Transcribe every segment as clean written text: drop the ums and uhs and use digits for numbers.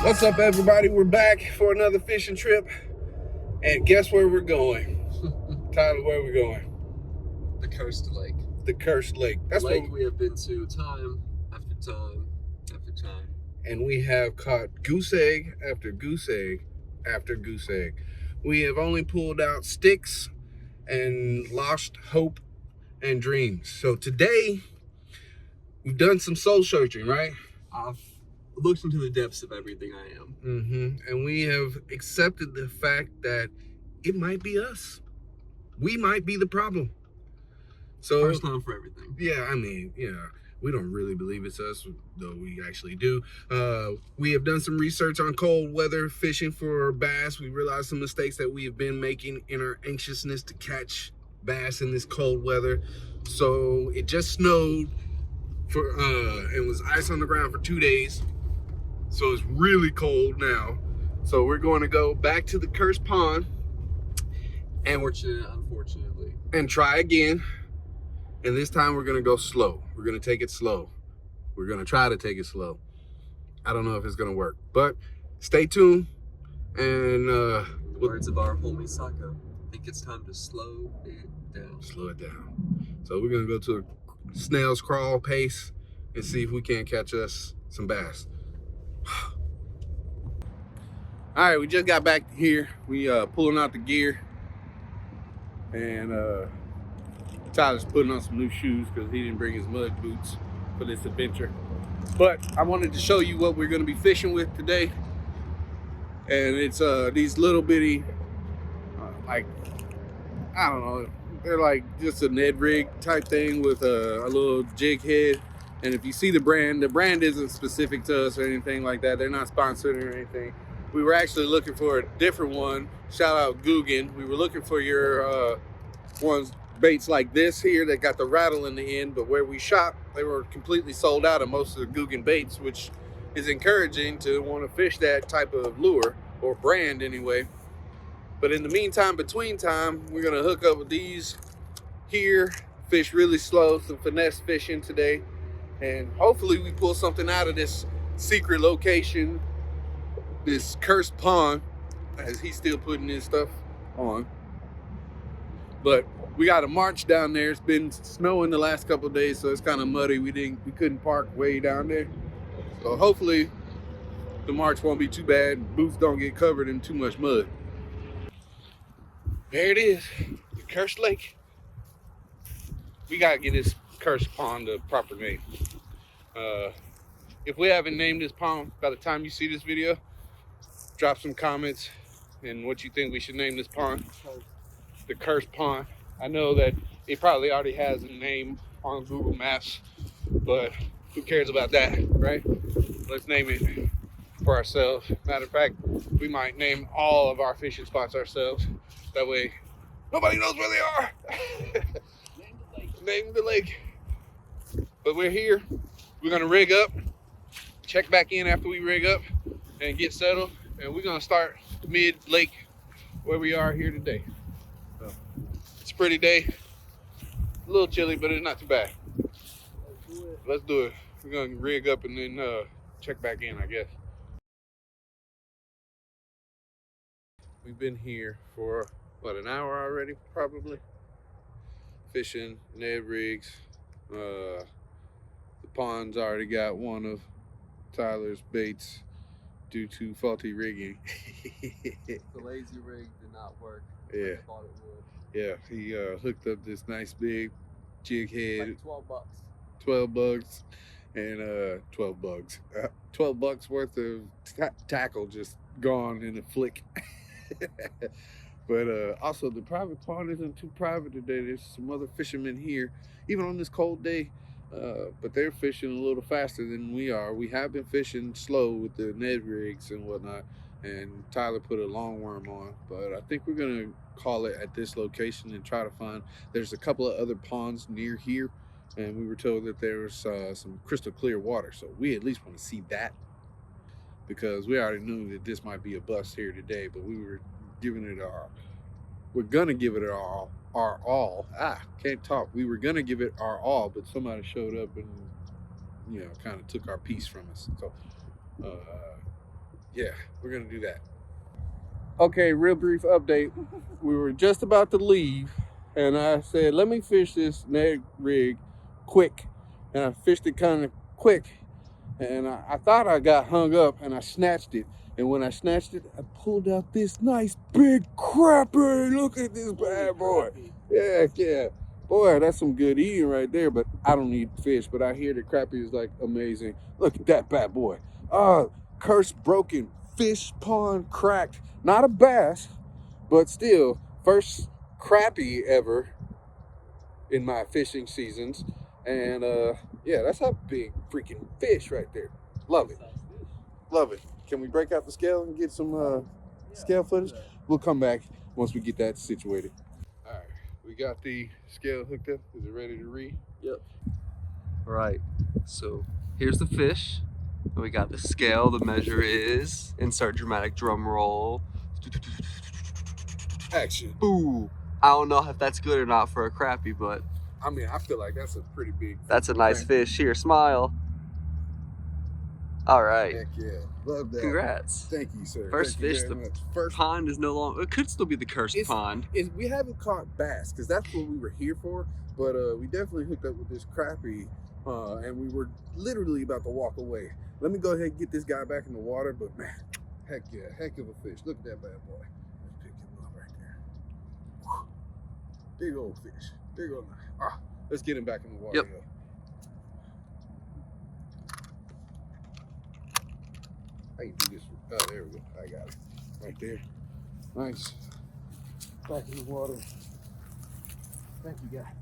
What's up, everybody? We're back for another fishing trip, and guess where we're going? Tyler, where are we going? The Cursed Lake. The Cursed Lake. That's the lake we have been to time after time after time. And we have caught goose egg after goose egg after goose egg. We have only pulled out sticks and lost hope and dreams. So today, we've done some soul searching, right? I've looked into the depths of everything I am. And we have accepted the fact that it might be us. We might be the problem. So first time for everything. Yeah, I mean, we don't really believe it's us, though we actually do. We have done some research on cold weather fishing for bass. We realized some mistakes that we have been making in our anxiousness to catch bass in this cold weather. So it just snowed and was ice on the ground for 2 days. So it's really cold now. So we're going to go back to the cursed pond. Unfortunately. And try again. And this time we're gonna go slow. We're gonna take it slow. We're gonna try to take it slow. I don't know if it's gonna work, but stay tuned. And words of our homie Saka, I think it's time to slow it down. Slow it down. So we're gonna go to a snail's crawl pace and see if we can't catch us some bass. All right, we just got back here. We pulling out the gear, and Tyler's putting on some new shoes because he didn't bring his mud boots for this adventure. But I wanted to show you what we're going to be fishing with today. And it's these little bitty, I don't know, they're like just a Ned rig type thing with a little jig head. And if you see the brand isn't specific to us or anything like that. They're not sponsored or anything. We were actually looking for a different one. Shout out Guggen. We were looking for your baits like this here that got the rattle in the end, but where we shot, they were completely sold out of most of the Guggen baits, which is encouraging to want to fish that type of lure or brand anyway. But in the meantime, between time, we're gonna hook up with these here, fish really slow, some finesse fishing today, and hopefully we pull something out of this secret location, this cursed pond, as he's still putting his stuff on. But we got a march down there. It's been snowing the last couple of days, so it's kind of muddy. We couldn't park way down there. So hopefully the march won't be too bad. Boots don't get covered in too much mud. There it is, the Cursed Lake. We gotta get this cursed pond a proper name. If we haven't named this pond by the time you see this video, drop some comments and what you think we should name this pond. The Cursed Pond. I know that it probably already has a name on Google Maps, but who cares about that, right? Let's name it for ourselves. Matter of fact, we might name all of our fishing spots ourselves. That way, nobody knows where they are. Name the lake. But we're here. We're gonna rig up, check back in after we rig up and get settled. And we're gonna start mid-lake where we are here today. It's a pretty day. A little chilly, but it's not too bad. Let's do it. We're gonna rig up and then check back in, I guess. We've been here for what, an hour already, probably. Fishing, Ned rigs. The pond's already got one of Tyler's baits due to faulty rigging. The lazy rig did not work. Yeah. Like I thought it would. Yeah, he hooked up this nice big jig head. Like 12 bucks. 12 bucks and 12 bucks. 12 bucks worth of tackle just gone in a flick. But also the private pond isn't too private today. There's some other fishermen here, even on this cold day. But they're fishing a little faster than we are. We have been fishing slow with the Ned rigs and whatnot. And Tyler put a long worm on, but I think we're gonna call it at this location and try to find, there's a couple of other ponds near here, and we were told that there was some crystal clear water, so we at least want to see that, because we already knew that this might be a bust here today, but we were giving it we're gonna give it our all. Can't talk. We were gonna give it our all, but somebody showed up and kind of took our piece from us. So Yeah, we're gonna do that. Okay, real brief update. We were just about to leave, and I said, let me fish this Ned rig quick. And I fished it kind of quick, and I thought I got hung up, and I snatched it. And when I snatched it, I pulled out this nice big crappie. Look at this bad boy. Yeah. Boy, that's some good eating right there, but I don't eat fish, but I hear the crappie is like amazing. Look at that bad boy. Curse broken, fish pond cracked. Not a bass, but still, first crappie ever in my fishing seasons. And yeah, that's a big freaking fish right there. Love it. Love it. Can we break out the scale and get some scale footage? We'll come back once we get that situated. All right, we got the scale hooked up. Is it ready to read? Yep. All right. So here's the fish. We got the scale. The measure is. Insert dramatic drum roll. Action. Boo. I don't know if that's good or not for a crappie, but I mean, I feel like that's a pretty big. that's a nice thing. fish. Here, smile. All right. Heck yeah. Love that. Congrats. Thank you, sir. First Thank you fish. very The much. First pond is no longer. It could still be the cursed pond. We haven't caught bass because that's what we were here for, but we definitely hooked up with this crappie, and we were literally about to walk away. Let me go ahead and get this guy back in the water, but man, heck yeah, heck of a fish. Look at that bad boy. Let's pick him up right there. Whew. Big old fish. Big old. Let's get him back in the water. Yep. Yo. How you do this? Oh, there we go. I got it. Right there. Nice. Back in the water. Thank you, guy.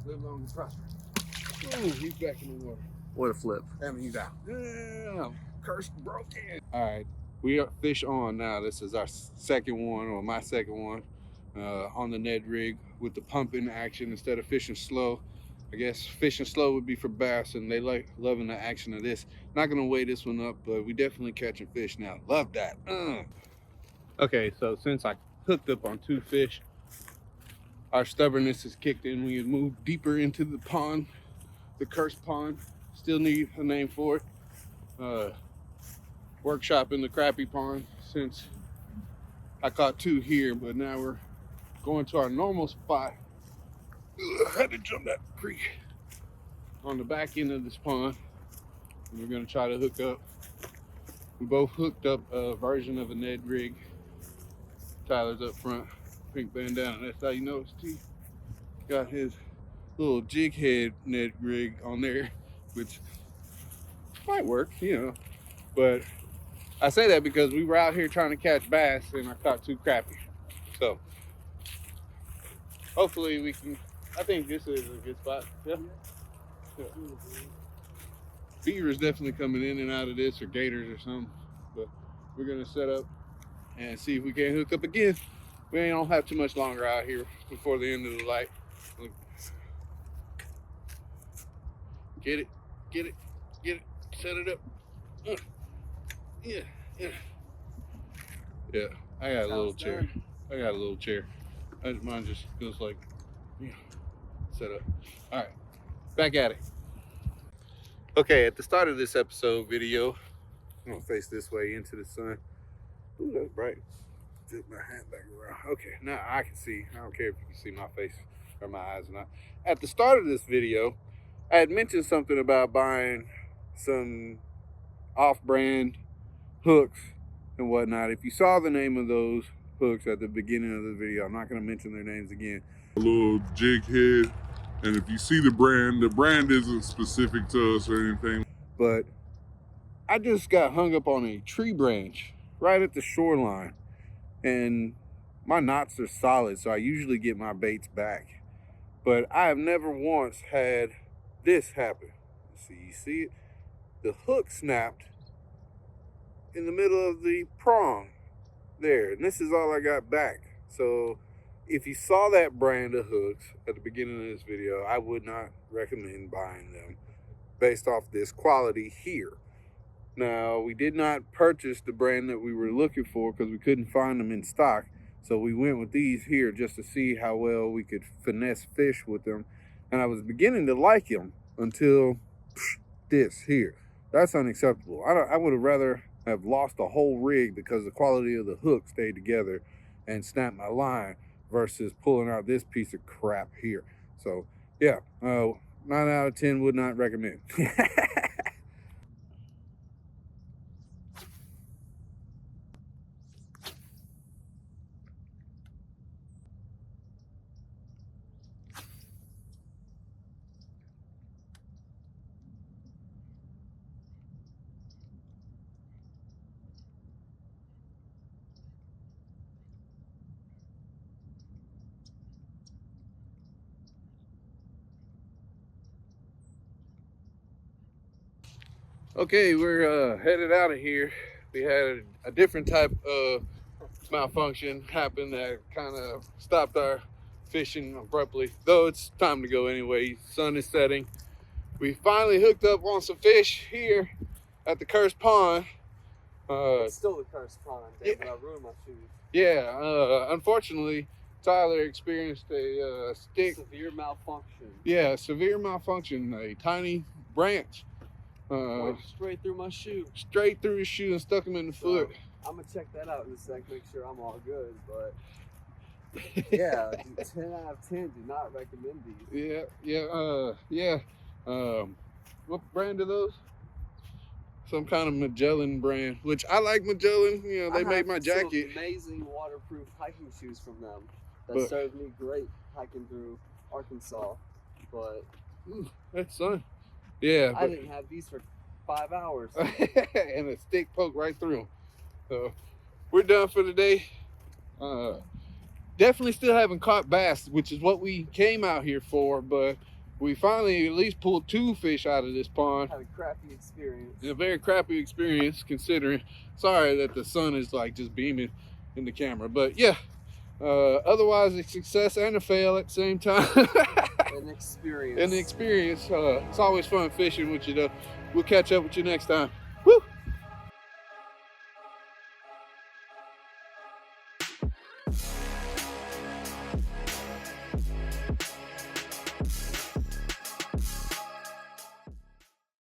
Live long and prosper. He's back in the water. What a flip. And he's out. Yeah, curse broken. All right, we are fish on now. This is our second one, or my second one, on the Ned rig with the pumping action instead of fishing slow. I guess fishing slow would be for bass, and they like loving the action of this. Not gonna weigh this one up, but we definitely catching fish now. Love that. Okay, so since I hooked up on 2 fish, our stubbornness is kicked in. We have moved deeper into the pond, the cursed pond. Still need a name for it. Workshop in the crappie pond since I caught 2 here, but now we're going to our normal spot. Had to jump that creek on the back end of this pond. And we're gonna try to hook up. We both hooked up a version of a Ned rig. Tyler's up front, pink bandana. That's how you know it's T. Got his little jig head Ned rig on there, which might work, you know. But I say that because we were out here trying to catch bass and I caught 2 crappie. So hopefully we can. I think this is a good spot. Yeah. Beaver's definitely coming in and out of this, or gators or something. But we're gonna set up and see if we can hook up again. We don't have too much longer out here before the end of the light. Get it, set it up. Yeah. I got a little chair. Mine just goes like, set up. All right, back at it. Okay, at the start of this episode video, I'm gonna face this way into the sun. Ooh, that's bright. Flip my hat back around. Okay, now I can see. I don't care if you can see my face or my eyes or not. At the start of this video, I had mentioned something about buying some off-brand hooks and whatnot. If you saw the name of those hooks at the beginning of the video, I'm not gonna mention their names again. A little jig head. And if you see the brand isn't specific to us or anything. But I just got hung up on a tree branch right at the shoreline. And my knots are solid, so I usually get my baits back. But I have never once had this happen. Let's see, you see it? The hook snapped in the middle of the prong there. And this is all I got back. So if you saw that brand of hooks at the beginning of this video, I would not recommend buying them based off this quality here. Now, we did not purchase the brand that we were looking for because we couldn't find them in stock. So we went with these here just to see how well we could finesse fish with them. And I was beginning to like them until this here. That's unacceptable. I would have rather have lost a whole rig because the quality of the hook stayed together and snapped my line versus pulling out this piece of crap here. So yeah, 9 out of 10 would not recommend. Okay, we're headed out of here. We had a different type of malfunction happen that kind of stopped our fishing abruptly, though it's time to go anyway. Sun is setting. We finally hooked up on some fish here at the Cursed Pond. It's still the Cursed Pond. Damn, yeah. I ruined my shoes. Yeah, unfortunately, Tyler experienced a stick. Severe malfunction. Yeah, severe malfunction. A tiny branch Went straight through my shoe. straight through his shoe and stuck him in the foot. I'm gonna check that out in a sec, make sure I'm all good. But yeah, 10 out of 10. Do not recommend these. Yeah. What brand are those? Some kind of Magellan brand, which I like Magellan. You know, they make my jacket. Some amazing waterproof hiking shoes from them that But- served me great hiking through Arkansas. But That's sun. Yeah, I didn't have these for 5 hours. and a stick poked right through them. So we're done for the day. Definitely still haven't caught bass, which is what we came out here for, but we finally at least pulled 2 fish out of this pond. Had a crappy experience. A very crappy experience considering. Sorry that the sun is like just beaming in the camera, but yeah. Otherwise a success and a fail at the same time. An experience. An experience. It's always fun fishing with you though. We'll catch up with you next time.